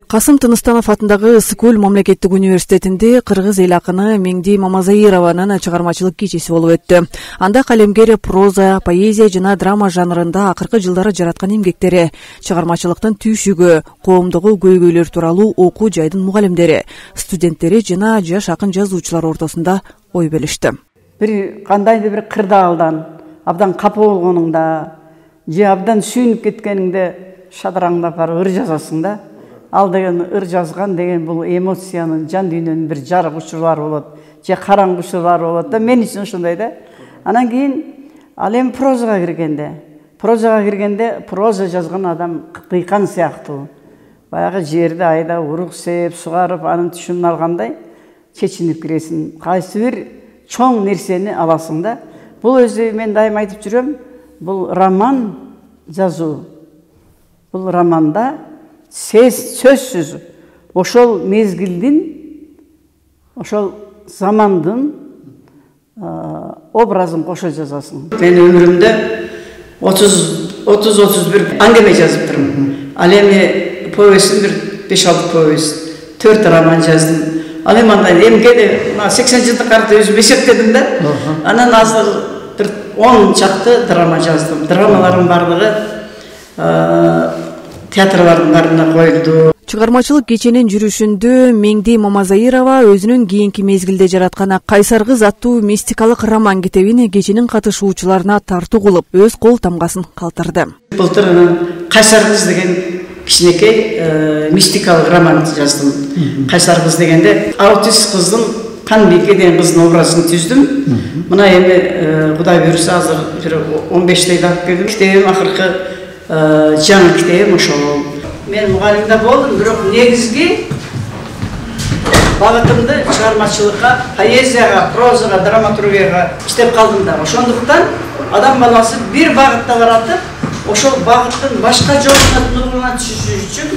Касым Тыныстанов атындагы Ысык-Көл мамлекеттик университетинде кыргыз эл акыны Меңди Мамазаированын чыгармачылык кечеси болуп өттү. Анда калемгер проза, поэзия жана драма жанрында акыркы жылдары жараткан эмгектери, чыгармачылыктын түйшүгү, коомдогу көйгөйлөр тууралуу окуу жайдын мугалимдери, студенттери жана жаш акын жазуучулар ортосунда ой бөлүштү. Бир кандайдыр бир кырдаалдан абдан капа болгонуңда же абдан сүйүнүп кеткениңде шадараңдап барып ыр жазасың да. Ал деген ыр жазган деген бул эмоциянын, жан дүйнөнүн бир жарык учурлары болот, же караңгы учурлары болот да. Мен үчүн ошондой да. Анан кийин ал эми прозага киргенде проза жазган адам дыйкан сыяктуу. Баягы жерди айда урук сээп, сугарып, анын түшүмүн алгандай чечинип киресиң. Кайсы бир чоң нерсени аласың да. Бул өзү мен дайым айтып жүрөм, бул роман жазуу. Бул романда сөзсүз ошол мезгилдин, ошол замандын образын кошо жазасың. Мен өмүрүмдө 30-31 аңгеме жазып турмун. Ал эми повестин бир 5-6 повест, 4 роман жаздым. Ал эми андай эмгеде 80 жылдык карты өзүм эсептедим да. Анан азыр бир 10 чакты драма жаздым. Драмаларым бардыгы театрлардын баарына коюлду. Чыгармачылык кеченин жүрүшүндө Меңди Мамазаирова өзүнүн кийинки мезгилде жараткан Кайсар кыз аттуу мистикалык роман китебин кеченин катышуучуларына тартуу кылып, өз кол тамгасын калтырды. Былтыр Кайсар кыз деген кичинекей мистикалык роман жаздым. Кайсар кыз дегенде аутист кыздын Канбике деген кыздын образын түздүм. Мына эми Кудай буйруса азыр бир 15-тейди алып келдим. Китебим акыркы жаңы китебим ошол. Мен мугалимде болдум, бирок негизги багытымды чыгармачылыкка, поэзияга, прозага, драматургияга иштеп калдым да. Ошондуктан адам баласы бир багытта баратып, ошол багыттын башка жолуна нуруна түшүш үчүн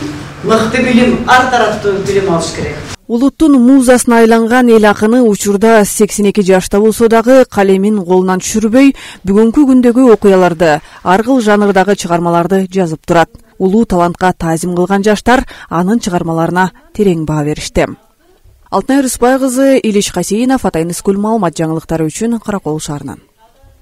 мыкты билим, ар тараптуу билим алыш керек. Улуттун музасына айланган эл акыны учурда 82 жашта болсо дагы калемин колунан түшүрбөй, бүгүнкү күндөгү окуяларды, ар кыл жанрдагы чыгармаларды жазып турат. Улуу талантка таазим кылган жаштар анын чыгармаларына терең баа беришти. Алтынай Рыспай кызы, Илиш Хасейинов, Атайын Ысык-Көл маалымат жаңылыктары үчүн Каракол шаарынан.